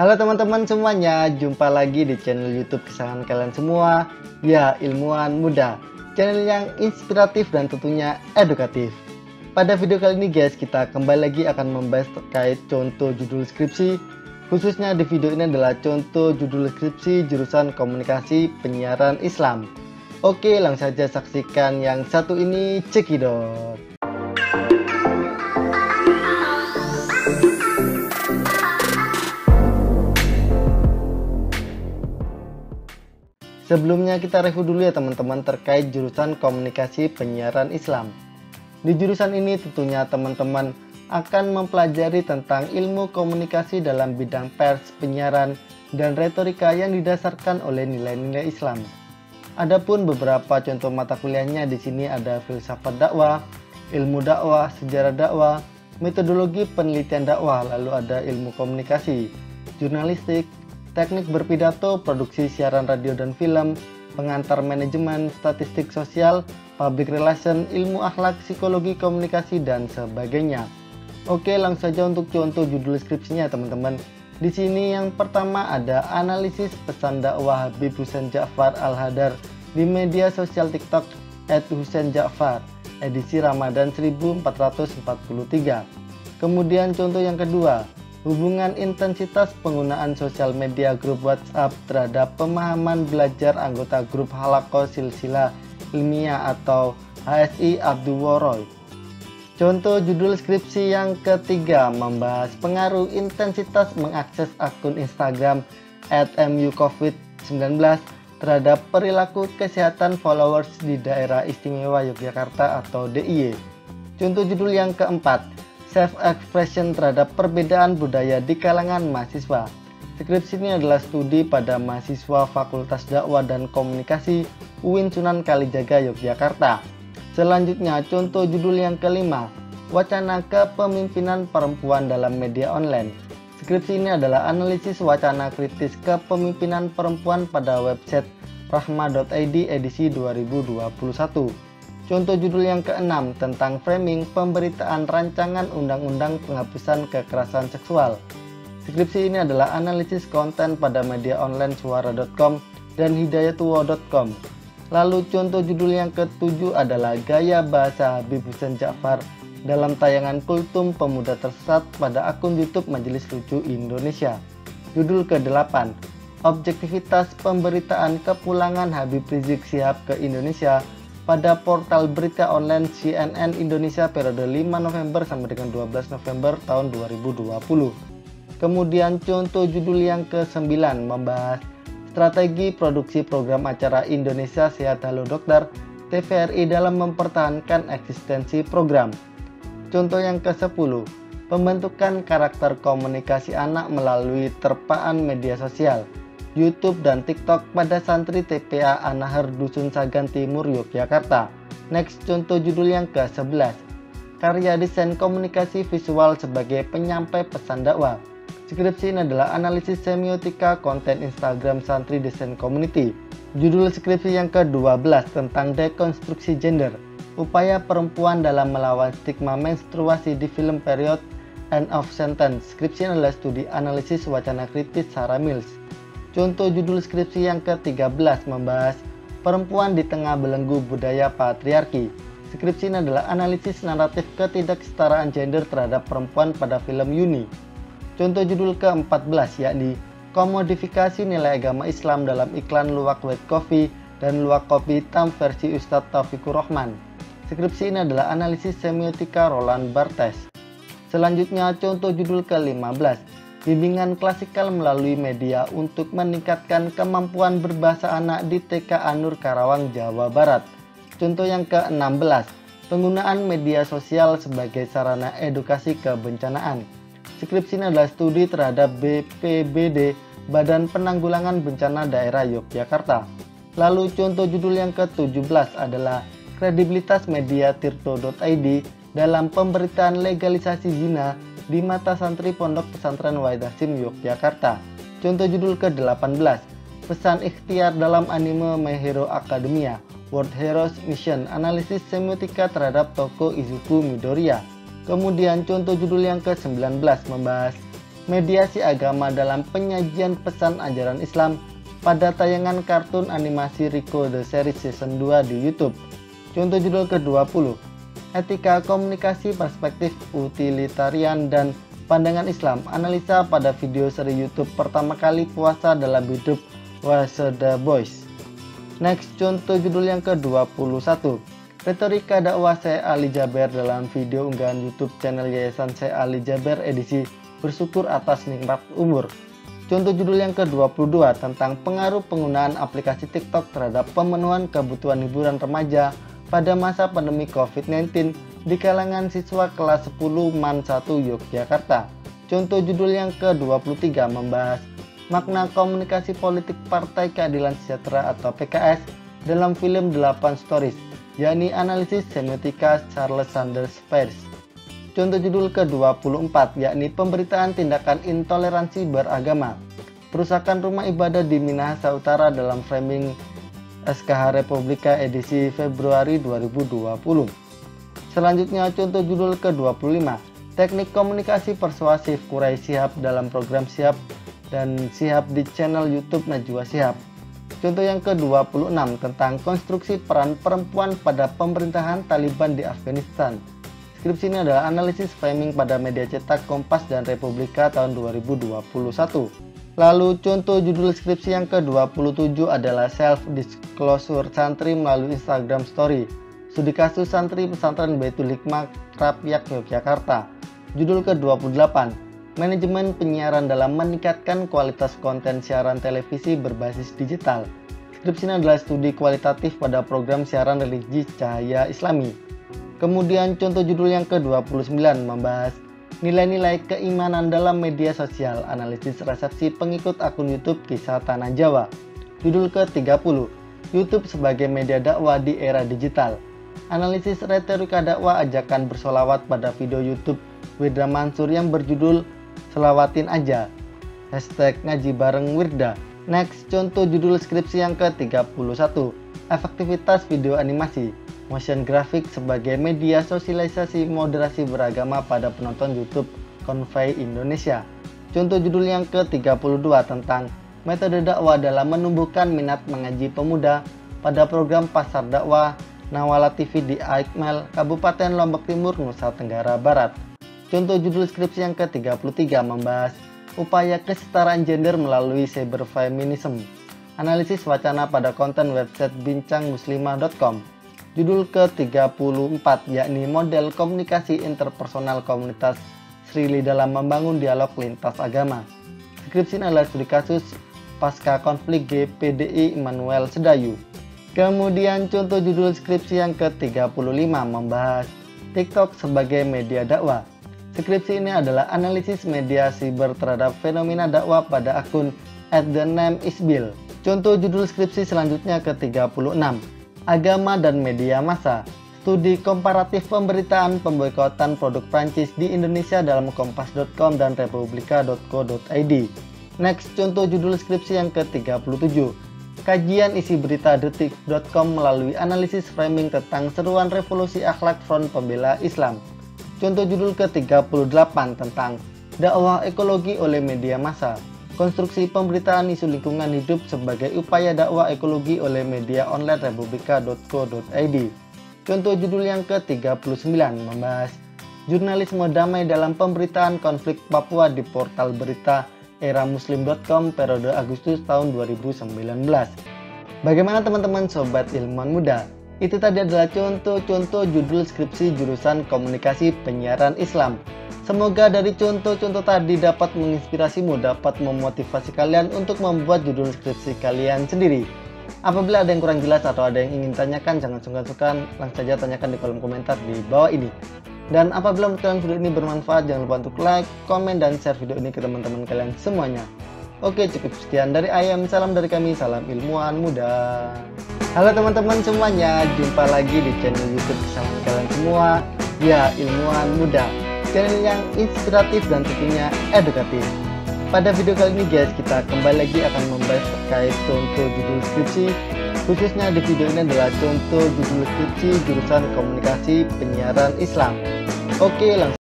Halo teman-teman semuanya, jumpa lagi di channel YouTube kesayangan kalian semua, ya Ilmuwan Muda, channel yang inspiratif dan tentunya edukatif. Pada video kali ini guys, kita kembali lagi akan membahas terkait contoh judul skripsi. Khususnya di video ini adalah contoh judul skripsi jurusan komunikasi penyiaran Islam. Oke, langsung saja saksikan yang satu ini, cekidot. Sebelumnya kita review dulu ya teman-teman terkait jurusan komunikasi penyiaran Islam. Di jurusan ini tentunya teman-teman akan mempelajari tentang ilmu komunikasi dalam bidang pers, penyiaran, dan retorika yang didasarkan oleh nilai-nilai Islam. Adapun beberapa contoh mata kuliahnya di sini ada filsafat dakwah, ilmu dakwah, sejarah dakwah, metodologi penelitian dakwah, lalu ada ilmu komunikasi, jurnalistik, teknik berpidato, produksi siaran radio dan film, pengantar manajemen, statistik sosial, public relation, ilmu akhlak, psikologi komunikasi, dan sebagainya. Oke, langsung saja untuk contoh judul skripsinya teman-teman. Di sini yang pertama ada analisis pesan dakwah Habib Husain Ja'far Al-Hadar di media sosial TikTok @husainja'far, edisi Ramadan 1443. Kemudian contoh yang kedua, hubungan intensitas penggunaan sosial media grup WhatsApp terhadap pemahaman belajar anggota grup Halaqah Silsilah Ilmiah atau HSI Abdulworoy. Contoh judul skripsi yang ketiga membahas pengaruh intensitas mengakses akun Instagram @mucovid19 terhadap perilaku kesehatan followers di Daerah Istimewa Yogyakarta atau DIY. Contoh judul yang keempat, self-expression terhadap perbedaan budaya di kalangan mahasiswa. Skripsi ini adalah studi pada mahasiswa Fakultas Dakwah dan Komunikasi UIN Sunan Kalijaga Yogyakarta. Selanjutnya contoh judul yang kelima, wacana kepemimpinan perempuan dalam media online. Skripsi ini adalah analisis wacana kritis kepemimpinan perempuan pada website rahma.id edisi 2021. Contoh judul yang keenam tentang framing pemberitaan rancangan undang-undang penghapusan kekerasan seksual. Skripsi ini adalah analisis konten pada media online suara.com dan hidayatullah.com. Lalu contoh judul yang ketujuh adalah gaya bahasa Habib Husain Ja'far dalam tayangan Kultum Pemuda Tersesat pada akun YouTube Majelis Lucu Indonesia. Judul ke-8, objektivitas pemberitaan kepulangan Habib Rizik Syihab ke Indonesia pada portal berita online CNN Indonesia periode 5 November sampai dengan 12 November tahun 2020. Kemudian contoh judul yang ke-9 membahas strategi produksi program acara Indonesia Sehat Halo Dokter TVRI dalam mempertahankan eksistensi program. Contoh yang ke-10, pembentukan karakter komunikasi anak melalui terpaan media sosial, YouTube dan TikTok pada santri TPA An-Nahar Dusun Sagan Timur Yogyakarta. Next, contoh judul yang ke-11, karya desain komunikasi visual sebagai penyampai pesan dakwah. Skripsi ini adalah analisis semiotika konten Instagram santri desain community. Judul skripsi yang ke-12 tentang dekonstruksi gender, upaya perempuan dalam melawan stigma menstruasi di film period End of Sentence. Skripsi ini adalah studi analisis wacana kritis Sarah Mills. Contoh judul skripsi yang ke-13 membahas perempuan di tengah belenggu budaya patriarki. Skripsi ini adalah analisis naratif ketidaksetaraan gender terhadap perempuan pada film Yuni. Contoh judul ke-14 yakni komodifikasi nilai agama Islam dalam iklan luwak white coffee dan luwak kopi hitam versi Ustadz Taufikur Rahman. Skripsi ini adalah analisis semiotika Roland Barthes. Selanjutnya contoh judul ke-15, bimbingan klasikal melalui media untuk meningkatkan kemampuan berbahasa anak di TK Anur Karawang, Jawa Barat. Contoh yang ke-16, penggunaan media sosial sebagai sarana edukasi kebencanaan. Skripsi ini adalah studi terhadap BPBD, Badan Penanggulangan Bencana Daerah Yogyakarta. Lalu contoh judul yang ke-17 adalah kredibilitas media tirto.id dalam pemberitaan legalisasi zina di mata santri Pondok Pesantren Wahid Hasyim Yogyakarta. Contoh judul ke-18, pesan ikhtiar dalam anime My Hero Academia, World Heroes Mission, analisis semiotika terhadap tokoh Izuku Midoriya. Kemudian contoh judul yang ke-19 membahas mediasi agama dalam penyajian pesan ajaran Islam pada tayangan kartun animasi Rico The Series Season 2 di YouTube. Contoh judul ke-20, etika komunikasi perspektif utilitarian dan pandangan Islam, analisa pada video seri YouTube pertama kali puasa dalam hidup Waseda Boys. Next, contoh judul yang ke-21, retorika dakwah Syekh Ali Jaber dalam video unggahan YouTube channel Yayasan Syekh Ali Jaber edisi bersyukur atas nikmat umur. Contoh judul yang ke-22 tentang pengaruh penggunaan aplikasi TikTok terhadap pemenuhan kebutuhan hiburan remaja pada masa pandemi COVID-19 di kalangan siswa kelas 10 MAN 1 Yogyakarta. Contoh judul yang ke-23 membahas makna komunikasi politik Partai Keadilan Sejahtera atau PKS dalam film 8 Stories, yakni analisis semiotika Charles Sanders Peirce. Contoh judul ke-24 yakni pemberitaan tindakan intoleransi beragama, perusakan rumah ibadah di Minahasa Utara dalam framing SKH Republika edisi Februari 2020. Selanjutnya contoh judul ke-25, teknik komunikasi persuasif Quraisy Shihab dalam program Shihab dan Shihab di channel YouTube Najwa Shihab. Contoh yang ke-26 tentang konstruksi peran perempuan pada pemerintahan Taliban di Afghanistan. Skripsi ini adalah analisis framing pada media cetak Kompas dan Republika tahun 2021. Lalu contoh judul skripsi yang ke-27 adalah self-disclosure santri melalui Instagram Story. Studi kasus santri pesantren Baitul Hikmah Krapyak Yogyakarta. Judul ke-28, manajemen penyiaran dalam meningkatkan kualitas konten siaran televisi berbasis digital. Skripsi ini adalah studi kualitatif pada program siaran religi Cahaya Islami. Kemudian contoh judul yang ke-29 membahas nilai-nilai keimanan dalam media sosial, analisis resepsi pengikut akun YouTube Kisah Tanah Jawa. Judul ke-30, YouTube sebagai media dakwah di era digital. Analisis retorika dakwah ajakan bersolawat pada video YouTube Wirda Mansur yang berjudul Selawatin Aja, #ngaji bareng Wirda. Next, contoh judul skripsi yang ke-31, efektivitas video animasi, motion graphic sebagai media sosialisasi moderasi beragama pada penonton YouTube Konvei Indonesia. Contoh judul yang ke-32 tentang metode dakwah dalam menumbuhkan minat mengaji pemuda pada program Pasar Dakwah Nawala TV di Aikmel, Kabupaten Lombok Timur, Nusa Tenggara Barat. Contoh judul skripsi yang ke-33 membahas upaya kesetaraan gender melalui cyberfeminism, analisis wacana pada konten website bincangmuslimah.com. Judul ke-34 yakni model komunikasi interpersonal komunitas Srili dalam membangun dialog lintas agama. Skripsi ini adalah studi kasus pasca konflik GPDI Immanuel Sedayu. Kemudian contoh judul skripsi yang ke-35 membahas TikTok sebagai media dakwah. Skripsi ini adalah analisis media siber terhadap fenomena dakwah pada akun @thenamesbill. Contoh judul skripsi selanjutnya ke-36, agama dan media massa. Studi komparatif pemberitaan pemboikotan produk Prancis di Indonesia dalam kompas.com dan republika.co.id. Next, contoh judul skripsi yang ke-37, kajian isi berita detik.com melalui analisis framing tentang seruan revolusi akhlak Front Pembela Islam. Contoh judul ke-38 tentang dakwah ekologi oleh media massa, konstruksi pemberitaan isu lingkungan hidup sebagai upaya dakwah ekologi oleh media online republika.co.id. Contoh judul yang ke-39 membahas jurnalisme damai dalam pemberitaan konflik Papua di portal berita eramuslim.com periode Agustus tahun 2019. Bagaimana teman-teman sobat ilmuwan muda? Itu tadi adalah contoh-contoh judul skripsi jurusan komunikasi penyiaran Islam. Semoga dari contoh-contoh tadi dapat menginspirasimu, dapat memotivasi kalian untuk membuat judul skripsi kalian sendiri. Apabila ada yang kurang jelas atau ada yang ingin tanyakan, jangan sungkan-sungkan, langsung saja tanyakan di kolom komentar di bawah ini. Dan apabila menurut kalian video ini bermanfaat, jangan lupa untuk like, komen, dan share video ini ke teman-teman kalian semuanya. Oke, cukup sekian dari Ayam, salam dari kami, salam ilmuwan muda. Halo teman-teman semuanya, jumpa lagi di channel YouTube kesayangan kalian semua, ya Ilmuwan Muda, channel yang inspiratif dan tentunya edukatif. Pada video kali ini guys, kita kembali lagi akan membahas terkait contoh judul skripsi, khususnya di video ini adalah contoh judul skripsi jurusan komunikasi penyiaran Islam. Oke, langsung